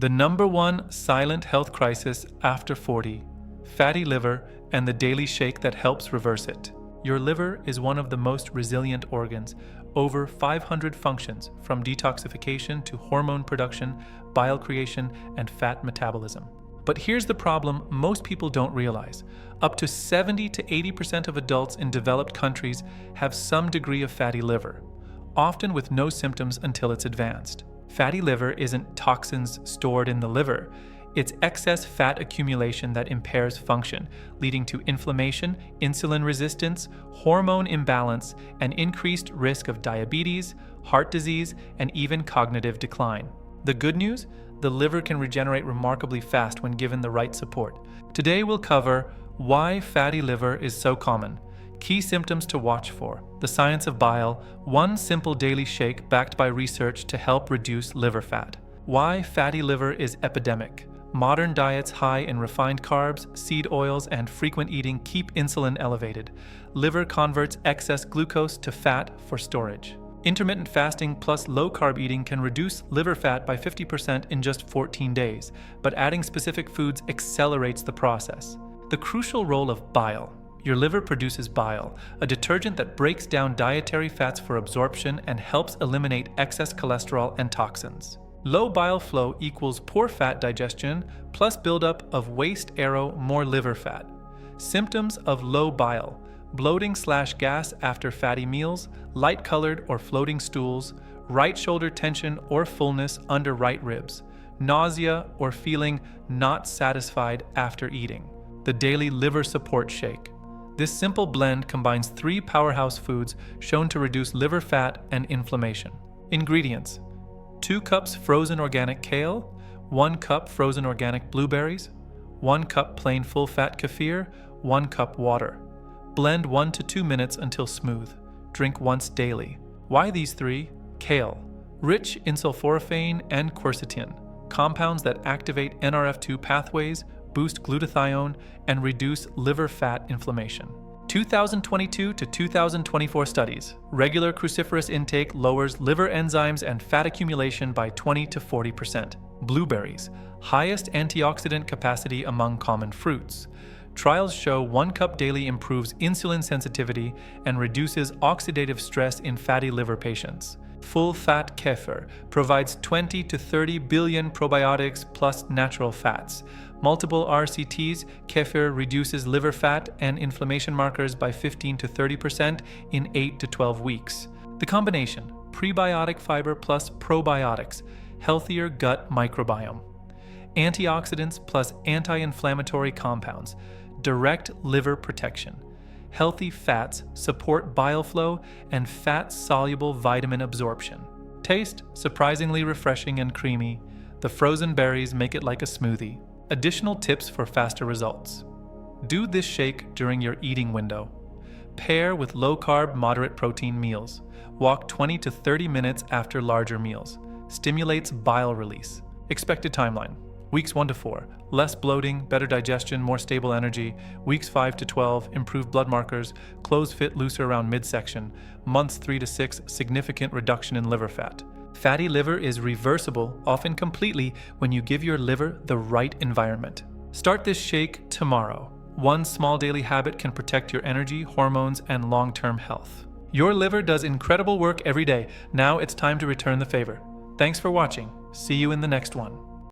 The number one silent health crisis after 40, fatty liver and the daily shake that helps reverse it. Your liver is one of the most resilient organs. Over 500 functions, from detoxification to hormone production, bile creation, and fat metabolism. But here's the problem most people don't realize. Up to 70 to 80% of adults in developed countries have some degree of fatty liver, often with no symptoms until it's advanced. Fatty liver isn't toxins stored in the liver. It's excess fat accumulation that impairs function, leading to inflammation, insulin resistance, hormone imbalance, and increased risk of diabetes, heart disease, and even cognitive decline. The good news? The liver can regenerate remarkably fast when given the right support. Today we'll cover why fatty liver is so common, key symptoms to watch for, the science of bile, one simple daily shake backed by research to help reduce liver fat, why fatty liver is epidemic. Modern diets high in refined carbs, seed oils, and frequent eating keep insulin elevated. Liver converts excess glucose to fat for storage. Intermittent fasting plus low-carb eating can reduce liver fat by 50% in just 14 days, but adding specific foods accelerates the process. The crucial role of bile. Your liver produces bile, a detergent that breaks down dietary fats for absorption and helps eliminate excess cholesterol and toxins. Low bile flow equals poor fat digestion plus buildup of waste more liver fat. Symptoms of low bile: bloating/gas after fatty meals, light-colored or floating stools, right shoulder tension or fullness under right ribs, nausea or feeling not satisfied after eating. The daily liver support shake. This simple blend combines 3 powerhouse foods shown to reduce liver fat and inflammation. Ingredients: 2 cups frozen organic kale, 1 cup frozen organic blueberries, 1 cup plain full-fat kefir, 1 cup water. Blend 1 to 2 minutes until smooth. Drink once daily. Why these 3? Kale, rich in sulforaphane and quercetin, compounds that activate NRF2 pathways, boost glutathione, and reduce liver fat inflammation. 2022 to 2024 studies. Regular cruciferous intake lowers liver enzymes and fat accumulation by 20 to 40%. Blueberries, highest antioxidant capacity among common fruits. Trials show 1 cup daily improves insulin sensitivity and reduces oxidative stress in fatty liver patients. Full-fat kefir provides 20 to 30 billion probiotics plus natural fats. Multiple RCTs, kefir reduces liver fat and inflammation markers by 15 to 30% in 8 to 12 weeks. The combination: prebiotic fiber plus probiotics, healthier gut microbiome. Antioxidants plus anti-inflammatory compounds, direct liver protection. Healthy fats support bile flow and fat-soluble vitamin absorption. Taste: surprisingly refreshing and creamy. The frozen berries make it like a smoothie. Additional tips for faster results. Do this shake during your eating window. Pair with low-carb, moderate protein meals. Walk 20 to 30 minutes after larger meals. Stimulates bile release. Expected timeline: Weeks 1 to 4, less bloating, better digestion, more stable energy. Weeks 5 to 12, improved blood markers, clothes fit looser around midsection. Months 3 to 6, significant reduction in liver fat. Fatty liver is reversible, often completely, when you give your liver the right environment. Start this shake tomorrow. One small daily habit can protect your energy, hormones, and long-term health. Your liver does incredible work every day. Now it's time to return the favor. Thanks for watching. See you in the next one.